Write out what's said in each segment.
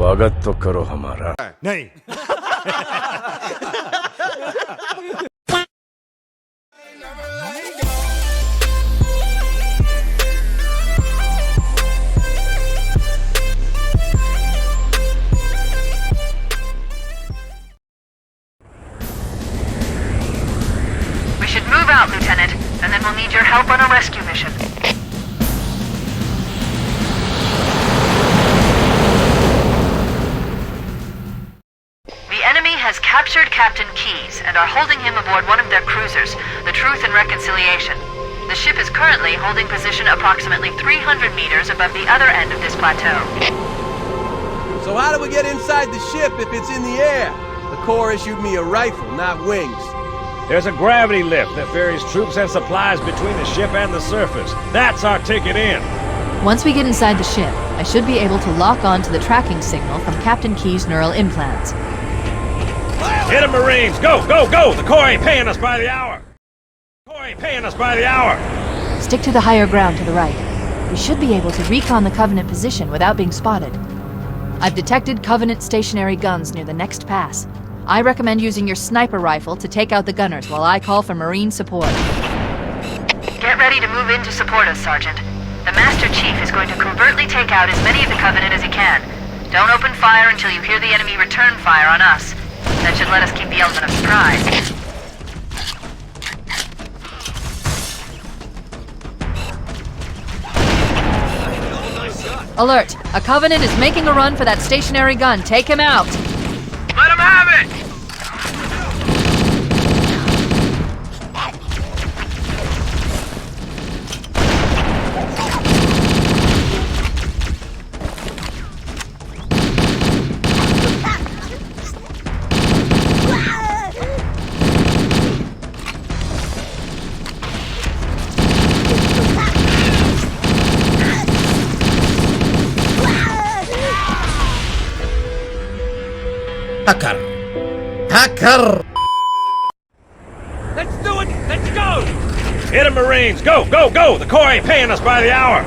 स्वागत तो करो हमारा। नहीं। We should move out, Lieutenant, and then we'll need your help on a rescue mission. The enemy has captured Captain Keyes and are holding him aboard one of their cruisers, the Truth and Reconciliation. The ship is currently holding position approximately 300 meters above the other end of this plateau. So how do we get inside the ship if it's in the air? The Corps issued me a rifle, not wings. There's a gravity lift that ferries troops and supplies between the ship and the surface. That's our ticket in. Once we get inside the ship, I should be able to lock on to the tracking signal from Captain Keyes' neural implants. Hit 'em, Marines! Go, go, go! The Corps ain't paying us by the hour! The Corps ain't paying us by the hour! Stick to the higher ground to the right. We should be able to recon the Covenant position without being spotted. I've detected Covenant stationary guns near the next pass. I recommend using your sniper rifle to take out the gunners while I call for Marine support. Get ready to move in to support us, Sergeant. The Master Chief is going to covertly take out as many of the Covenant as he can. Don't open fire until you hear the enemy return fire on us. That should let us keep the element of surprise. Alert! A Covenant is making a run for that stationary gun. Take him out! Let him have it! Hacker! Hacker! Let's do it! Let's go! Hit 'em, Marines! Go, go, go! The Corps ain't paying us by the hour!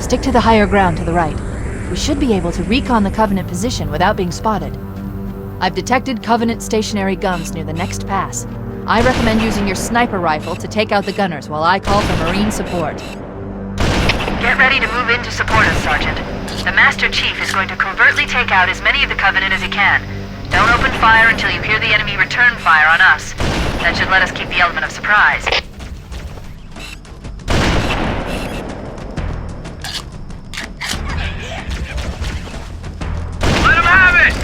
Stick to the higher ground to the right. We should be able to recon the Covenant position without being spotted. I've detected Covenant stationary guns near the next pass. I recommend using your sniper rifle to take out the gunners while I call for Marine support. Get ready to move in to support us, Sergeant. The Master Chief is going to covertly take out as many of the Covenant as he can. Don't open fire until you hear the enemy return fire on us. That should let us keep the element of surprise. Let him have it!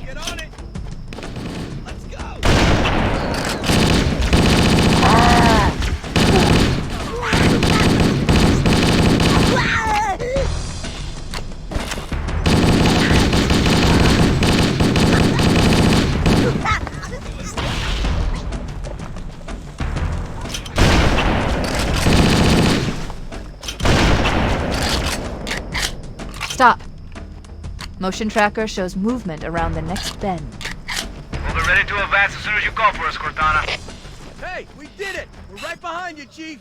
Get on it! Let's go! Stop. Motion tracker shows movement around the next bend. We'll be ready to advance as soon as you call for us, Cortana. Hey, we did it! We're right behind you, Chief!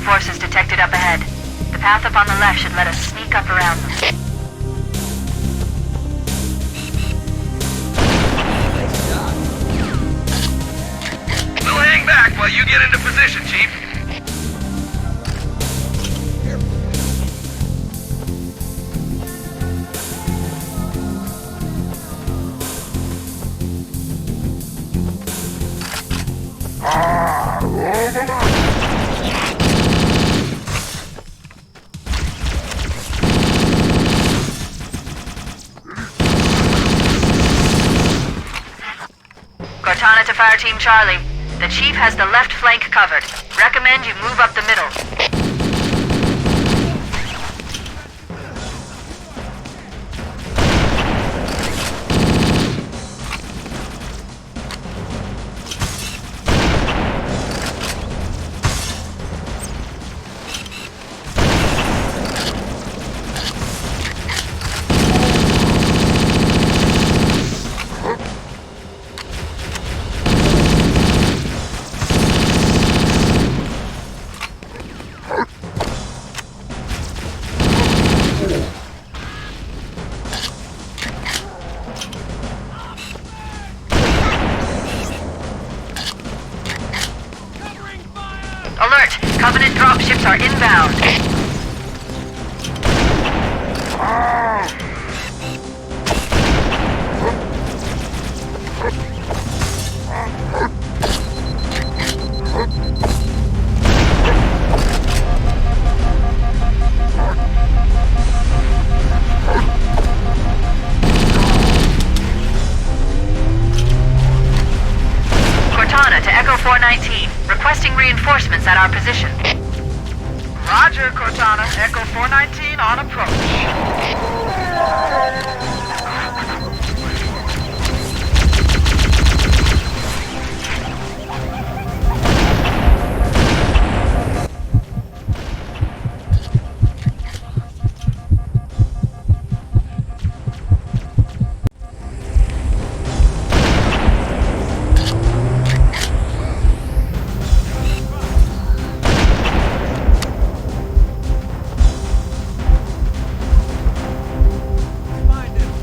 forces detected up ahead. The path up on the left should let us sneak up around them. We'll hang back while you get into position, Chief. Cortana to Fire Team Charlie. The Chief has the left flank covered. Recommend you move up the middle. Alert! Covenant dropships are inbound. Cortana to Echo 419. Requesting reinforcements at our position. Roger, Cortana. Echo 419 on approach. Find him.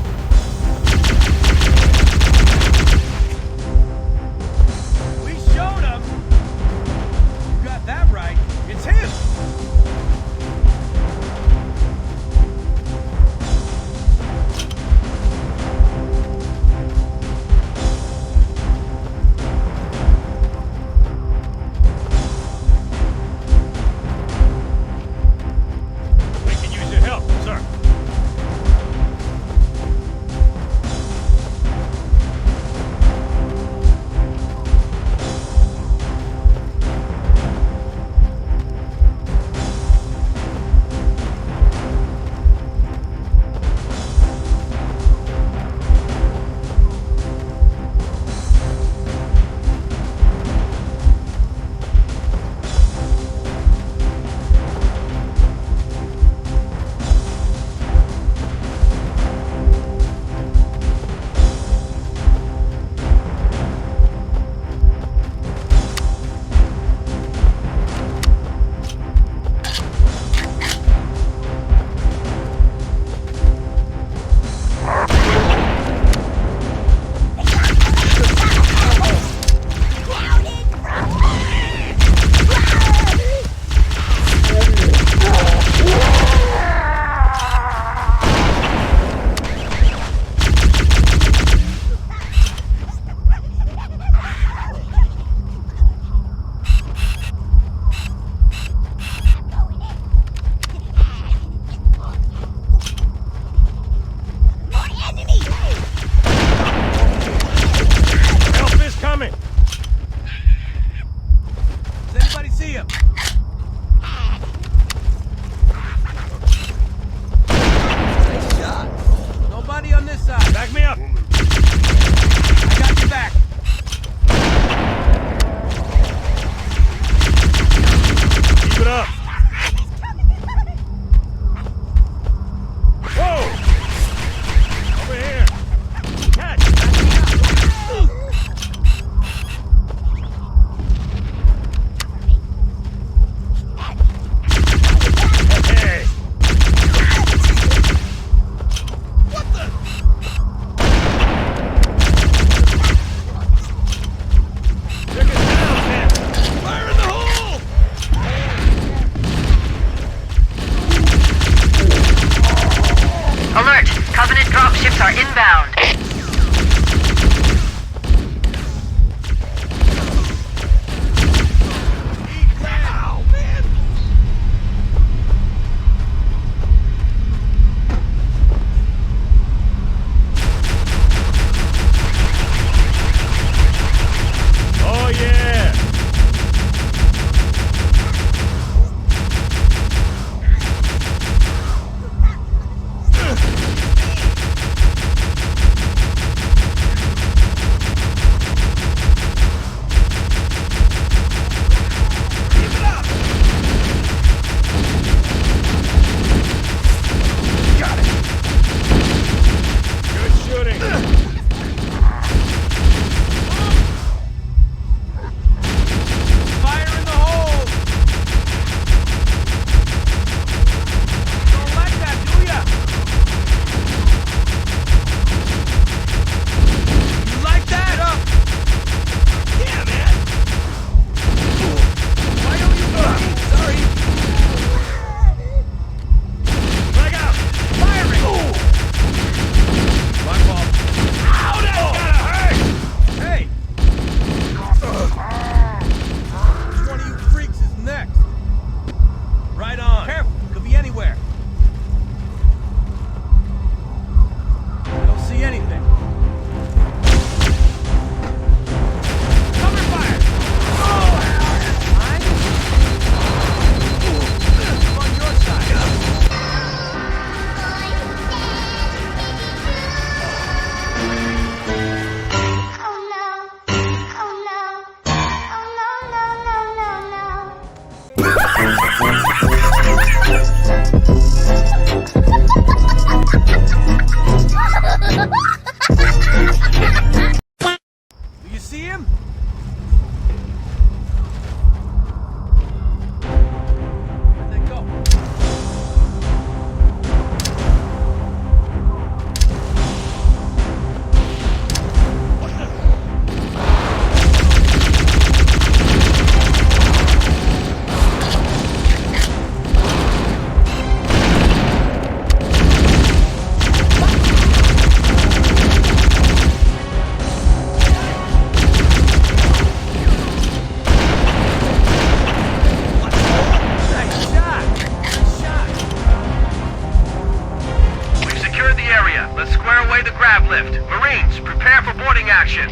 action.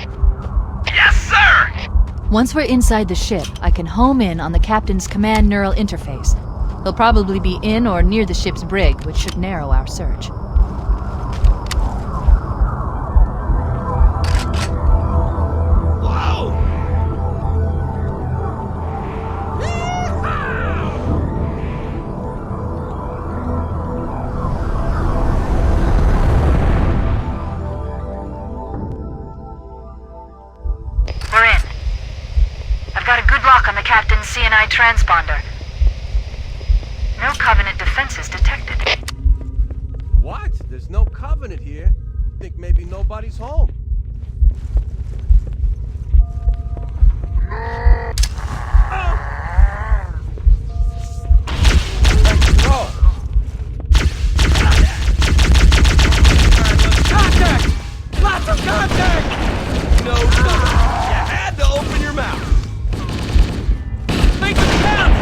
Yes, sir! Once we're inside the ship, I can home in on the captain's command neural interface. He'll probably be in or near the ship's brig, which should narrow our search. We're in. I've got a good lock on the captain's CNI transponder. No Covenant defenses detected. What? There's no Covenant here. Think maybe nobody's home. Let's go. Contact! Lots of contact! No Covenant. You had to open your mouth. Make it count!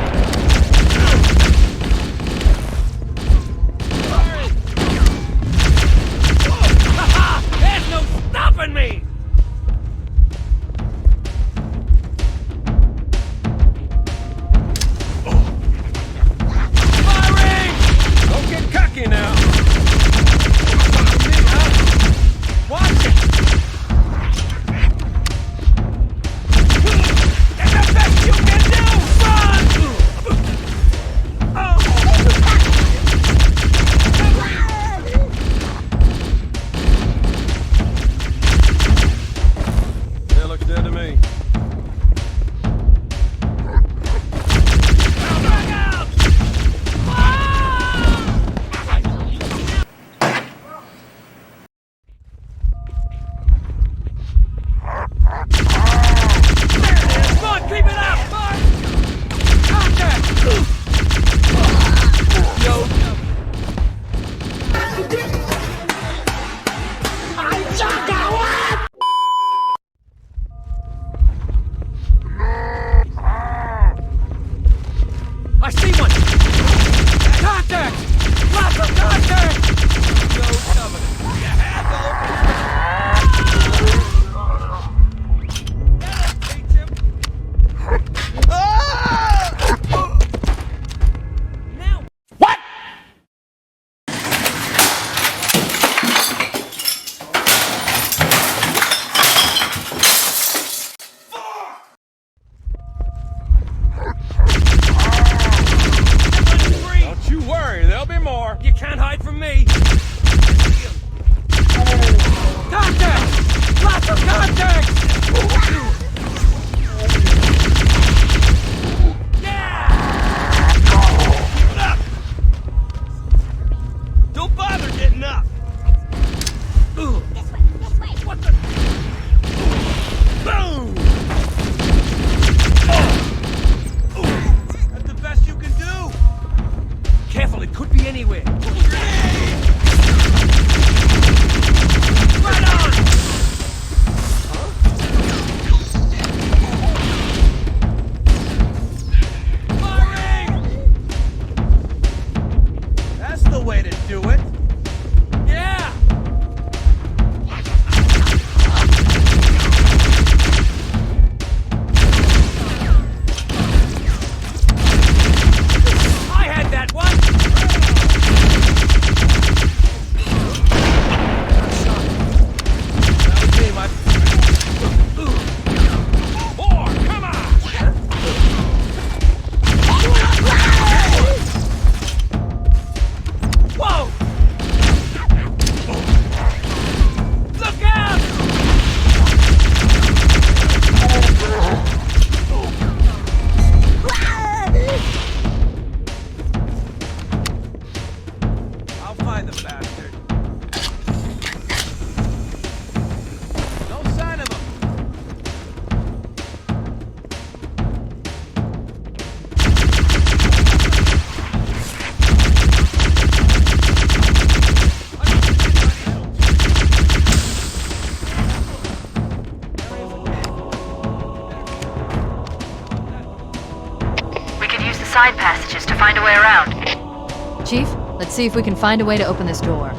There's no stopping me! Firing! Don't get cocky now. Me, huh? Watch it! That's the best you can do! Run! That looks dead to me. Back out! Come on, keep it up! Contact! No. I see one! Contact! Lots of contact! No Covenant. You had to open. That'll teach him. Now. What? Don't you worry, there'll be more. You can't hide from me. Contact! Lots of contact! Yeah! Keep it up! Don't bother getting up! What the? Boom! That's the best you can do! Careful, it could be anywhere. Right on! Firing! That's the way to do it. Yeah! I had that one! That was me, my... More, come on! Whoa! Look out! I'll find the bastard. No sign of him. We could use the side passages to find a way around. Chief, let's see if we can find a way to open this door.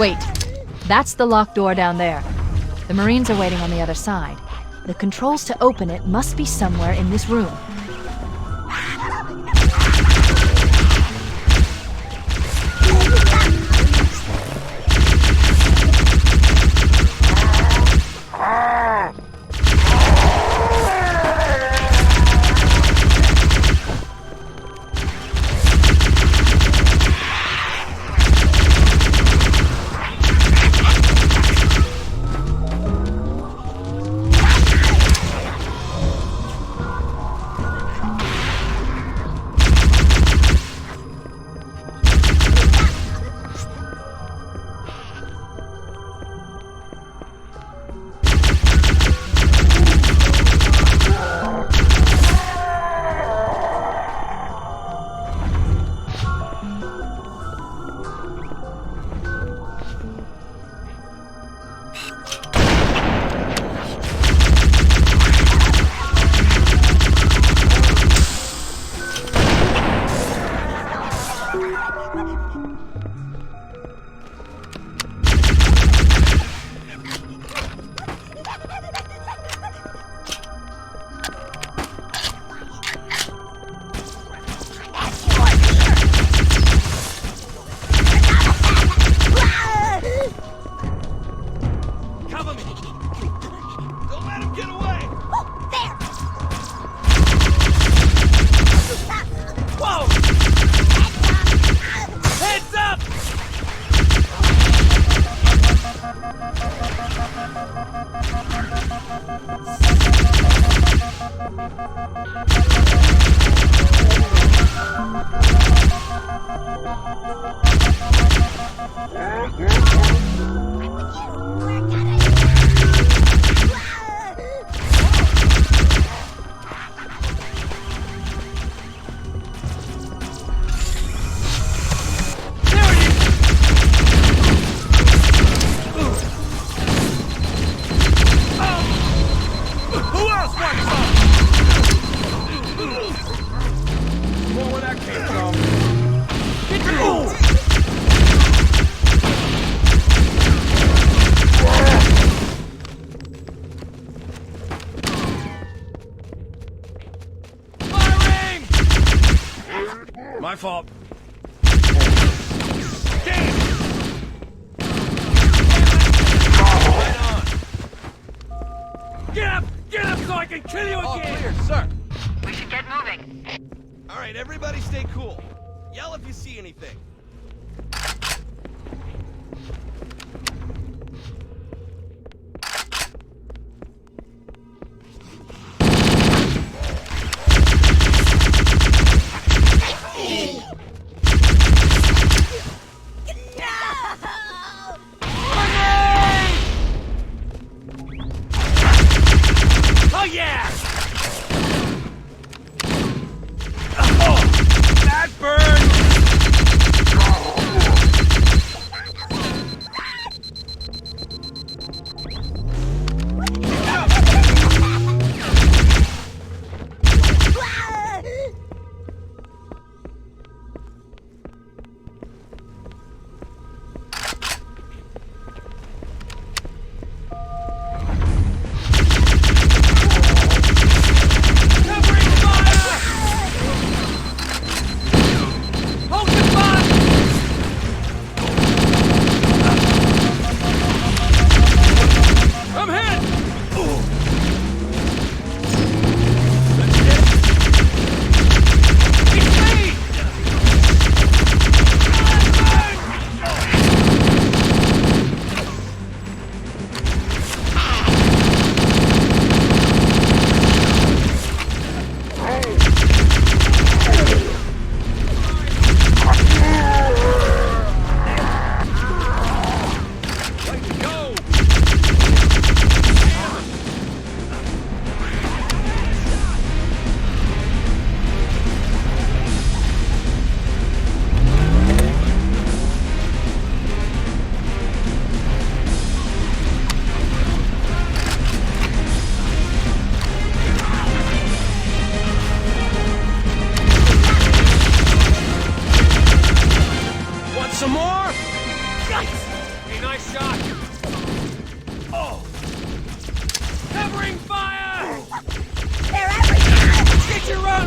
Wait, that's the locked door down there. The Marines are waiting on the other side. The controls to open it must be somewhere in this room. My fault. Get up so I can kill you All again! clear, sir. We should get moving. All right, everybody stay cool. Yell if you see anything. Oh yeah! Oh, that burned! some more? Yikes! Hey, nice shot! Oh! Covering fire! They're everywhere! Get your run!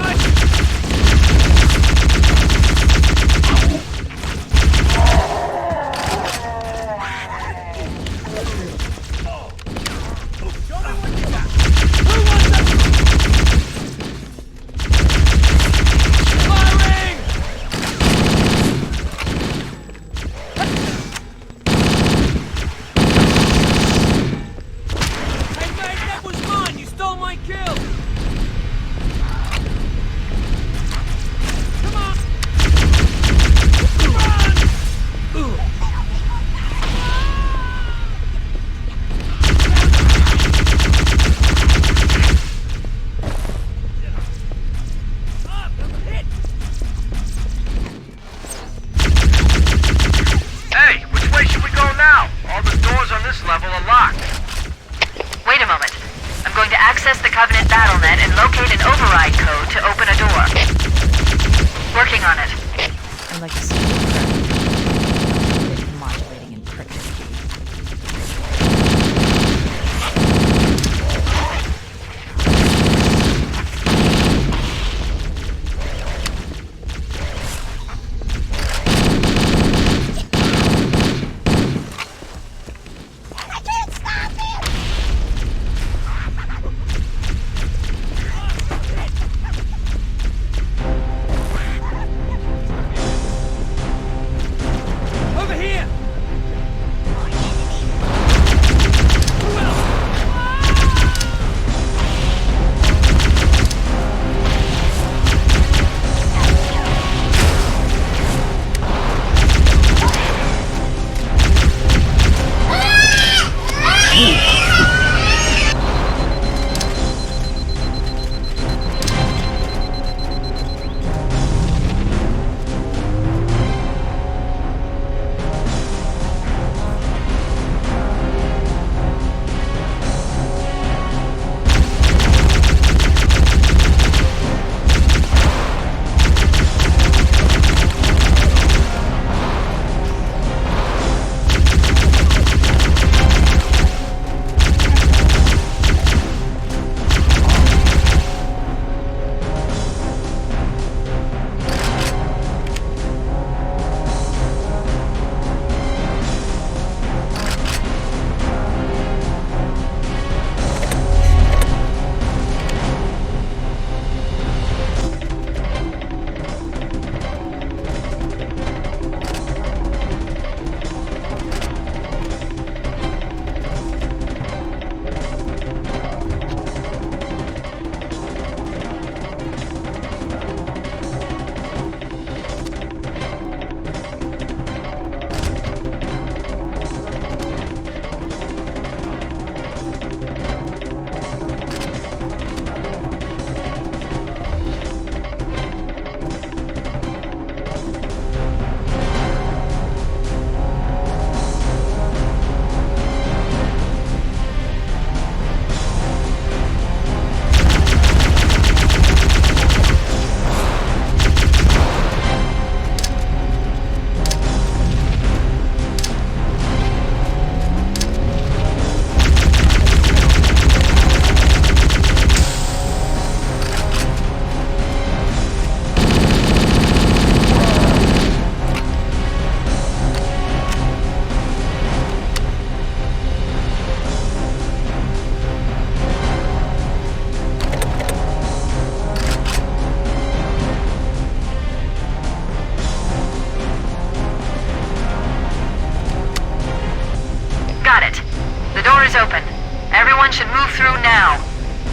should move through now.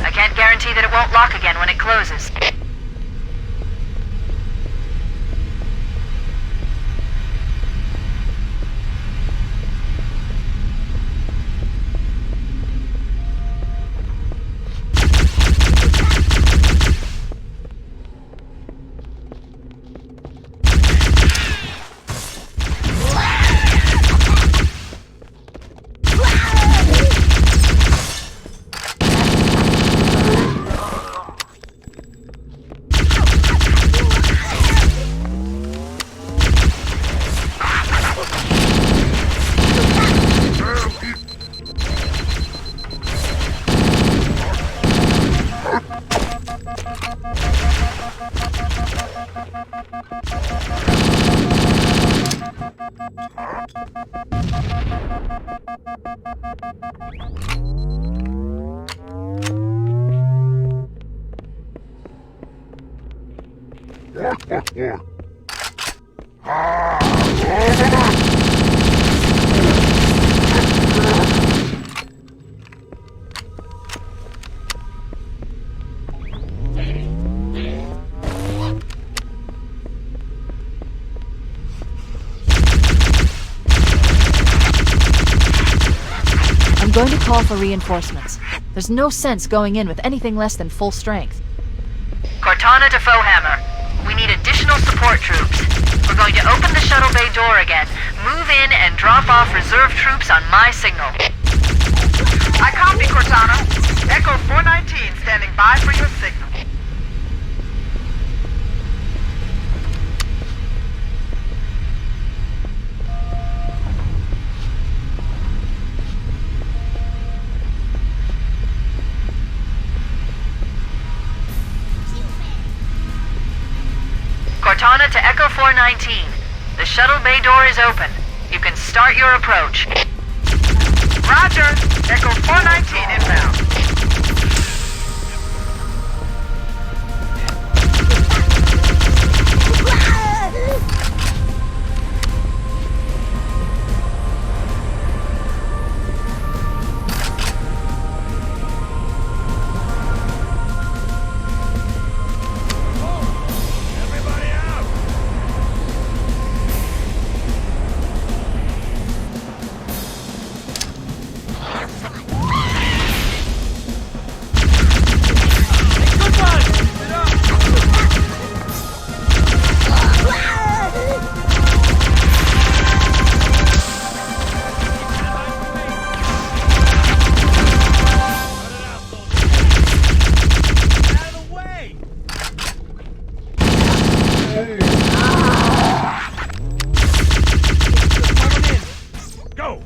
I can't guarantee that it won't lock again when it closes. I'm going to call for reinforcements. There's no sense going in with anything less than full strength. Cortana to Foehammer. We need additional support troops. We're going to open the shuttle bay door again, move in, and drop off reserve troops on my signal. I copy, Cortana. Echo 419 standing by for your signal. Cortana to Echo 419. The shuttle bay door is open. You can start your approach. Roger. Echo 419 inbound.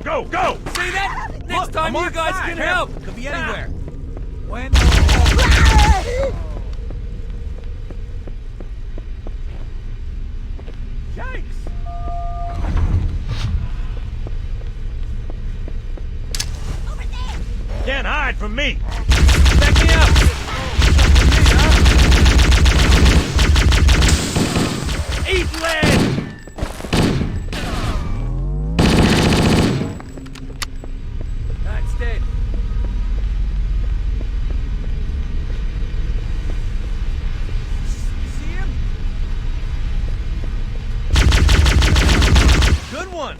Go! See that? Next time you guys can help. Could be anywhere. When? Yikes! Can't hide from me! Back me up. Eat lead! That's dead. You see him? Good one!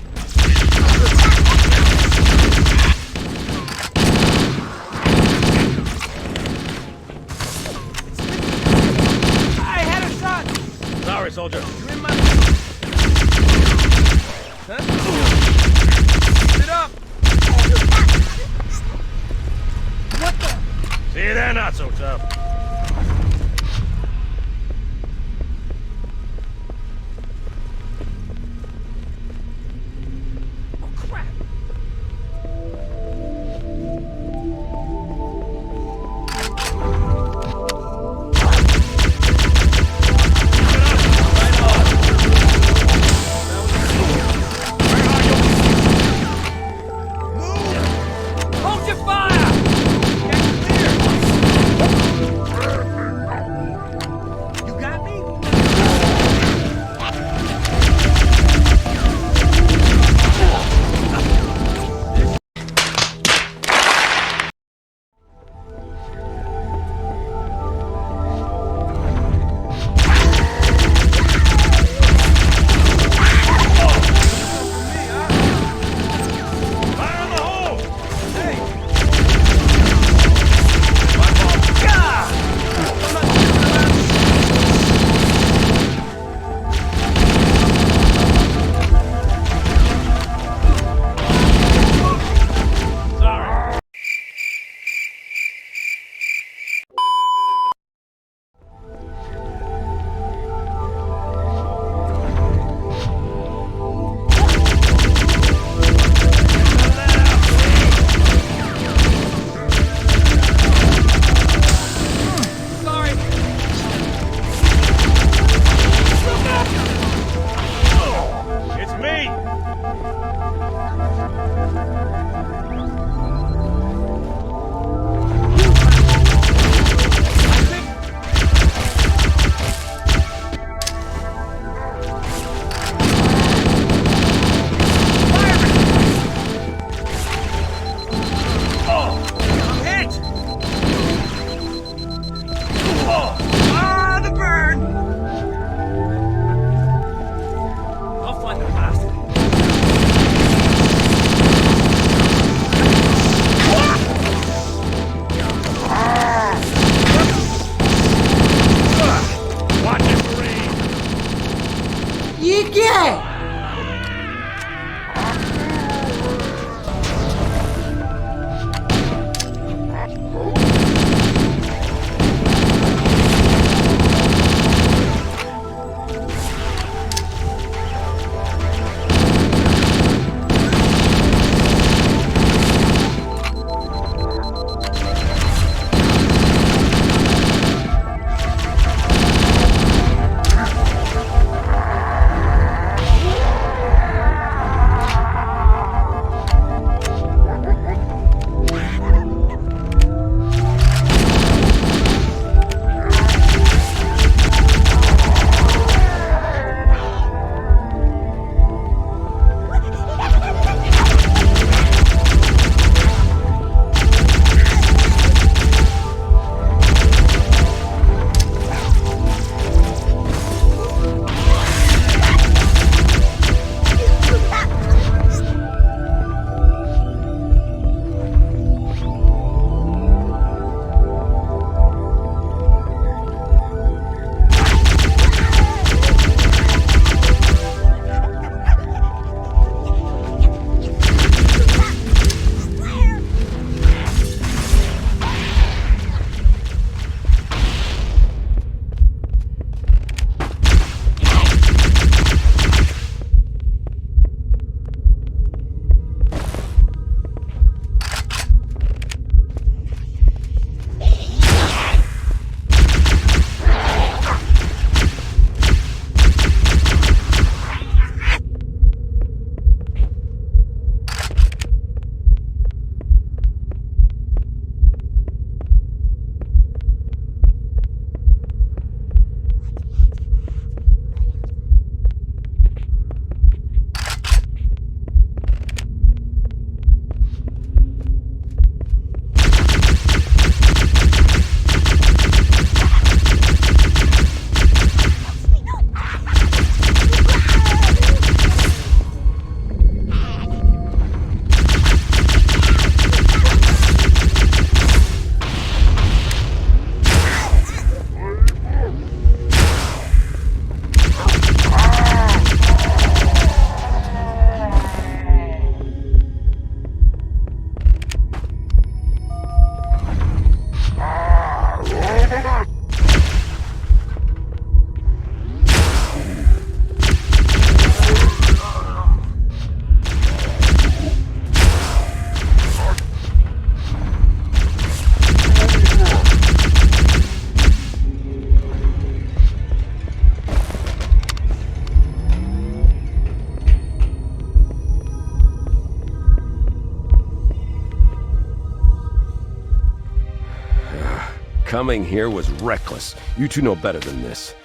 Coming here was reckless. You two know better than this.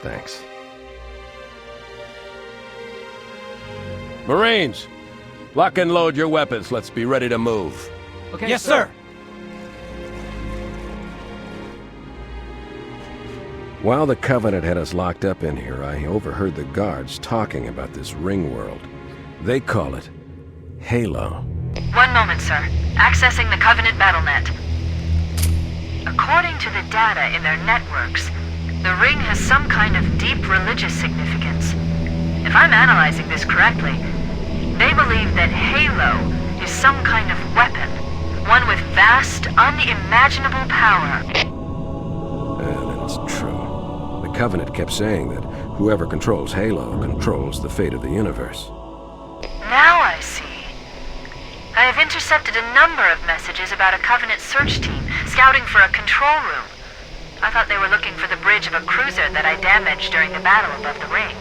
Thanks. Marines, lock and load your weapons. Let's be ready to move. Okay, Yes, sir. While the Covenant had us locked up in here, I overheard the guards talking about this ring world. They call it Halo. One moment, sir. Accessing the Covenant BattleNet. According to the data in their networks, the ring has some kind of deep religious significance. If I'm analyzing this correctly, they believe that Halo is some kind of weapon, one with vast, unimaginable power. And it's true. The Covenant kept saying that whoever controls Halo controls the fate of the universe. Now I see. I have intercepted a number of messages about a Covenant search team scouting for a control room. I thought they were looking for the bridge of a cruiser that I damaged during the battle above the ring.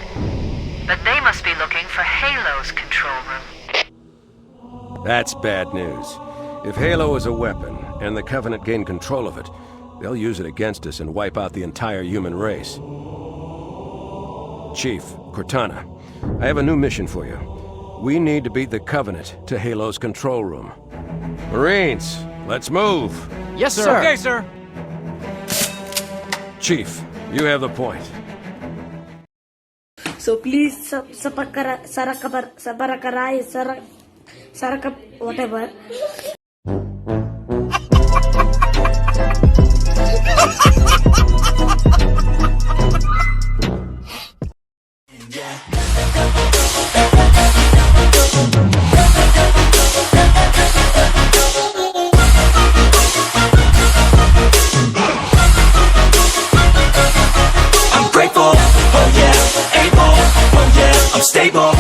But they must be looking for Halo's control room. That's bad news. If Halo is a weapon, and the Covenant gain control of it, they'll use it against us and wipe out the entire human race. Chief, Cortana, I have a new mission for you. We need to beat the Covenant to Halo's control room. Marines, let's move! Yes, sir. Okay, sir. Chief, you have the point. So please, whatever. I'm grateful, oh yeah, able, oh yeah, I'm stable.